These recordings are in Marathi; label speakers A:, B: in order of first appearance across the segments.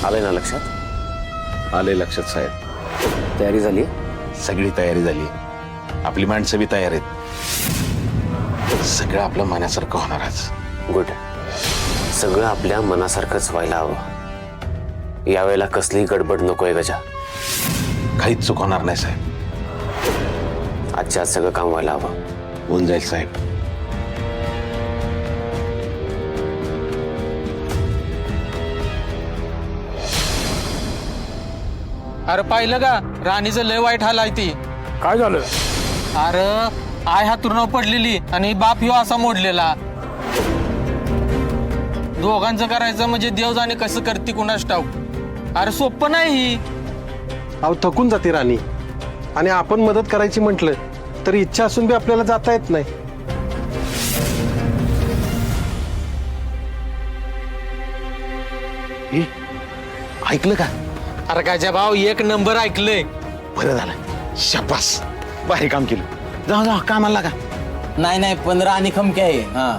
A: आलंय ना लक्षात?
B: आले लक्षात साहेब.
A: तयारी झाली?
B: सगळी तयारी झाली. आपली माणसं बी तयार आहेत. सगळं आपलं मनासारखं होणार आज.
A: गुड. सगळं आपल्या मनासारखंच व्हायला हवं. यावेळेला कसली गडबड नकोय गजा.
B: काहीच चूक होणार नाही साहेब.
A: आजच्या आज सगळं काम व्हायला हवं.
B: होऊन जाईल साहेब.
C: अरे पाहिलं का राणीचं लय वाईट हाल आहे ती.
D: काय झालं?
C: अरे आय हातून पडलेली आणि बाप ह्यो असा मोडलेला. दोघांचं करायचं म्हणजे देव जाणे कसं करते कुणास ठाऊक. अरे सोपं नाही ही.
D: अहो थकून जाते राणी आणि आपण मदत करायची म्हटलं तर इच्छा असून बी आपल्याला जाता येत नाही.
B: हे, ऐकलं का?
C: अरे गाजा भाऊ एक नंबर ऐकलंय.
B: बरं झालं. शाबास. भारी काम केलं. जाऊ जाऊ कामाला लागा.
E: नाही नाही 15 आणि खमके आहे. हा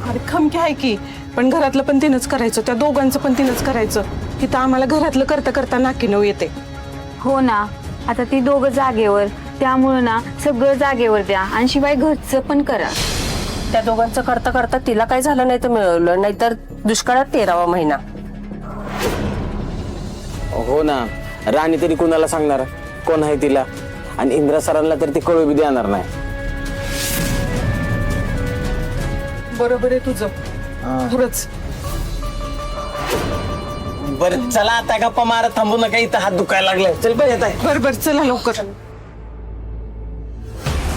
F: अरे खमकी आहे की, पण घरातलं पण तिनंच करायचं, त्या दोघांचं पण तिनंच करायचं. तिथं आम्हाला घरातलं करता करता नाकी नऊ येते.
G: हो ना, आता ती दोघं जागेवर, त्यामुळं ना सगळं जागेवर द्या आणि शिवाय घरचं पण करा.
H: त्या दोघांचं करता करता तिला काय झालं नाही तर मिळवलं, नाहीतर दुष्काळात 13वा महिना.
E: हो ना, राणी तरी कुणाला सांगणार, कोण आहे तिला, आणि इंद्रा सरांना तर ती कळू बी देणार नाही.
F: बरोबर आहे तुझं. खरंच.
E: बरं चला आता गप्पा मारत थांबू नका, इथं हात दुखायला लागलाय. चल बरं येत आहे.
F: बरोबर चला लवकर.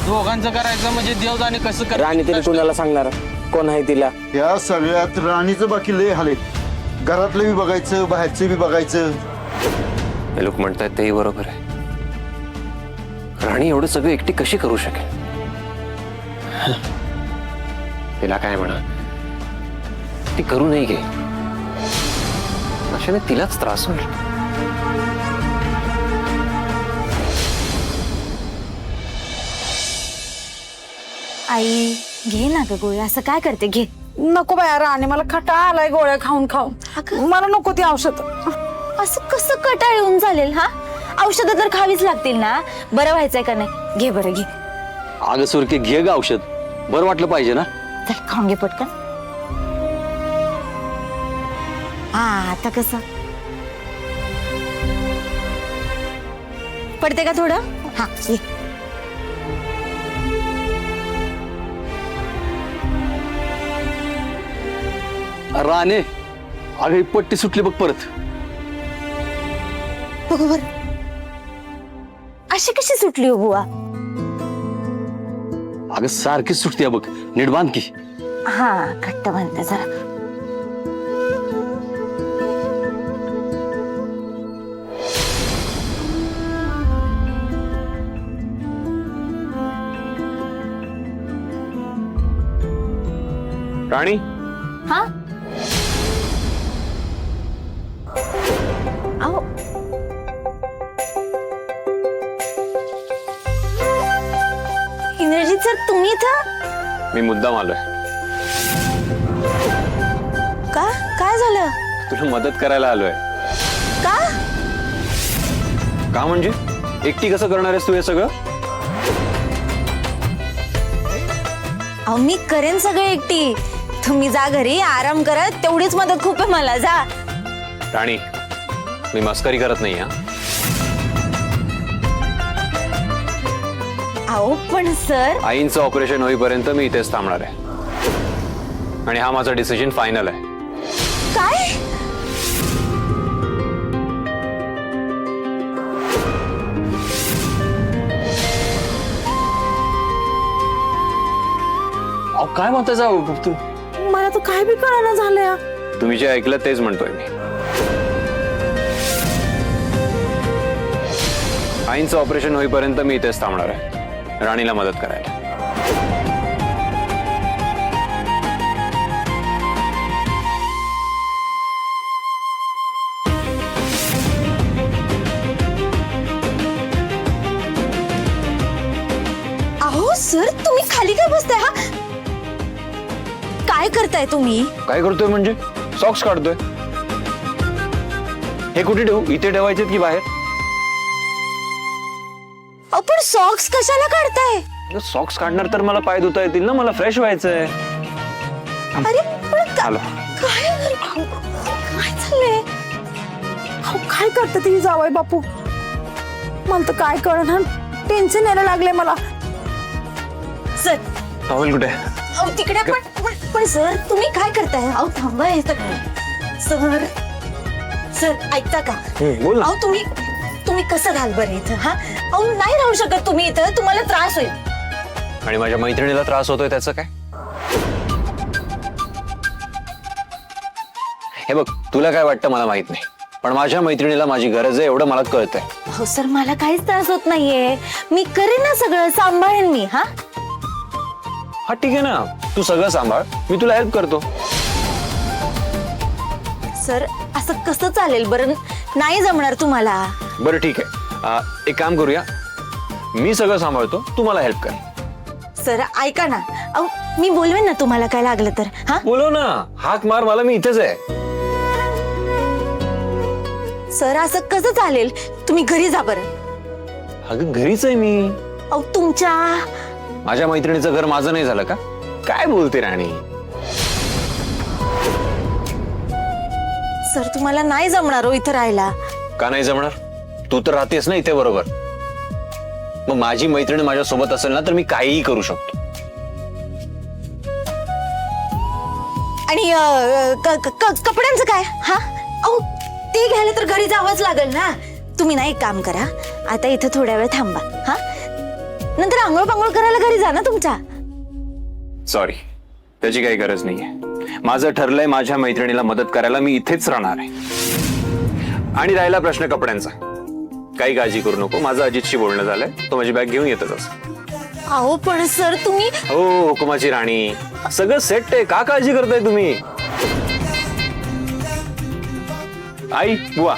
C: दोघांचं करायचं म्हणजे देव जाणे कसं करते
E: राणी तरी कुणाला सांगणार, कोण आहे तिला.
I: या सगळ्यात राणीचं बाकी लय हाले. घरातलं बी बघायचं, बाहेरचं बी बघायचं.
A: हे लोक म्हणतायत तेही बरोबर आहे. राणी एवढं सगळं एकटी कशी करू शकेल? तिला काय म्हणा, ती करू नाही घे. अशाने तिलाच त्रास होईल.
G: आई घे ना ग गोळी, असं काय करते, घे.
F: नको बाया राणी, मला खटाळा आलाय गोळ्या खाऊन खाऊन. मला नको ती औषध.
G: असं कसं कटाळ येऊन चालेल? हा औषधं तर खावीच लागतील ना, बरं व्हायचंय का नाही. घे बरं घे.
J: अगं सुरके घे ग औषध, बरं वाटलं पाहिजे ना.
G: चल खाऊन घे पटकन. हा आता कसं पडते का थोडं? हा ये.
J: राणे अगं ही पट्टी सुटली बघ परत.
G: बघू बर, अशी कशी सुटली हो बुवा?
J: अगं सारखीच सुटते बघ, नीट बांध की.
G: हा घट्ट बांधते जरा.
A: राणी,
G: हा अहो इंद्रजीत सर, तुम्ही इथं?
A: मी मुद्दाम आलोय.
G: का? काय झालं?
A: तुला मदत करायला आलोय.
G: का?
A: का म्हणजे एकटी कसं करणार आहेस तू हे सगळं?
G: अहो मी करेन सगळं एकटी. तुम्ही जा घरी आराम करत, तेवढीच मदत खूप आहे मला. जा.
A: राणी, मी मस्करी करत नाही. हा,
G: अहो पण सर,
A: आईंचं ऑपरेशन होईपर्यंत मी इथेच थांबणार आहे. आणि हा माझा डिसिजन फायनल आहे.
G: काय?
J: अहो काय म्हणता जाऊ तू.
F: मला तर काय बी कळना झालंय.
A: तुम्ही जे ऐकलं तेच म्हणतोय मी. आईंचं ऑपरेशन होईपर्यंत मी इथेच थांबणार आहे राणीला मदत करायला.
G: अहो सर, तुम्ही खाली काय बसताय? हा काय करताय तुम्ही?
A: काय करतोय म्हणजे? सॉक्स काढतोय.
K: हे कुठे ठेवू? इथे ठेवायचे की बाहेर?
G: अहो पण सॉक्स कशाला काढताय?
K: सॉक्स काढणार तर मला पाय धुता येतील ना, मला फ्रेश व्हायचंय.
G: अरे पण
K: आलो.
G: काय चाललंय?
H: अहो, काय करते ती जावई बापू? मला तर काय कळणार, टेन्शन यायला लागले मला.
G: सर
K: टॉवेल कुठे?
G: अहो तिकडे पण सर तुम्ही काय करताय? अहो थांबा हे सर सर ऐकता का?
K: बोल ना.
G: अहो तुम्ही कसं घाल बरं इथं? हा अहो नाही राहू शकत तुम्ही इथं, तुम्हाला त्रास होईल.
K: आणि माझ्या मैत्रिणीला त्रास होतोय त्याचं काय? हे बघ, तुला काय वाटतं मला माहित नाही, पण माझ्या मैत्रिणीला माझी गरज आहे एवढं मला कळतंय.
G: हो सर मला काहीच त्रास होत नाहीये, मी करेन ना सगळं, सांभाळेन मी. हा
K: हा ठीक आहे ना, तू सगळं सांभाळ, मी तुला हेल्प करतो.
G: सर असं कसं चालेल बरं? नाही जमणार तुम्हाला.
K: बरं ठीक आहे, एक काम करूया, मी सगळं सांभाळतो, तू मला हेल्प कर.
G: सर ऐका ना, अहो मी बोलवेन ना तुम्हाला काय लागलं तर. हा
K: बोलव ना, हाक मार मला, मी इथेच आहे.
G: सर असं कसं चालेल? तुम्ही घरी जा बरं.
K: अगं घरीच आहे मी.
G: अहो तुमच्या
K: माझ्या मैत्रिणीचं घर माझं नाही झालं का? काय बोलते राणी?
G: सर तुम्हाला नाही जमणार हो इथं राहायला.
K: का नाही जमणार? तू तर राहतेस ना इथे बरोबर. मग माझी मैत्रीण माझ्या सोबत असेल ना तर मी काहीही करू शकतो.
G: आणि कपड्यांचं काय? हा अहो ते घ्यायला तर घरी जावंच लागेल ना. तुम्ही ना एक काम करा, आता इथं थोड्या वेळ थांबा. हा नंतर आंघोळ पांघोळ करायला घरी जा ना तुमच्या.
K: सॉरी, त्याची काही गरज नाहीये. माझं ठरलंय माझ्या मैत्रिणीला मदत करायला मी इथेच राहणार आहे. आणि राहिला प्रश्न कपड्यांचा, काही काळजी करू नको, माझं अजितशी बोलणं झालंय, तो माझी बॅग घेऊन येतच असं.
G: अहो पण सर तुम्ही.
K: हो हुकुमाची राणी, सगळं सेट आहे, का काळजी करताय तुम्ही? आई बुवा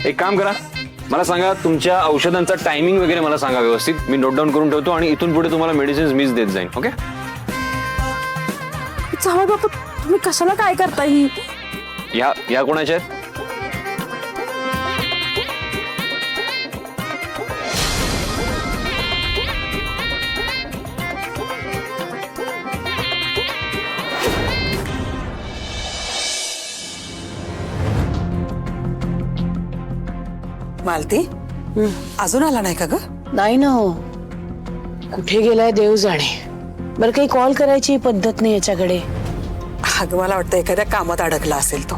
K: एक काम करा, मला सांगा तुमच्या औषधांचा टायमिंग वगैरे मला सांगा व्यवस्थित, मी नोट डाऊन करून ठेवतो आणि इथून पुढे तुम्हाला मेडिसिन मीच देत जाईन. ओके?
H: जावई बापू तुम्ही कशाला काय करता? ही
K: या कोणाच्या आहेत?
F: मालती अजून आला नाही का ग?
H: नाही ना हो, कुठे गेलाय देव जाणे. बरं काही कॉल करायची पद्धत नाही याच्याकडे.
F: अगं मला वाटतं एखाद्या कामात अडकला असेल तो.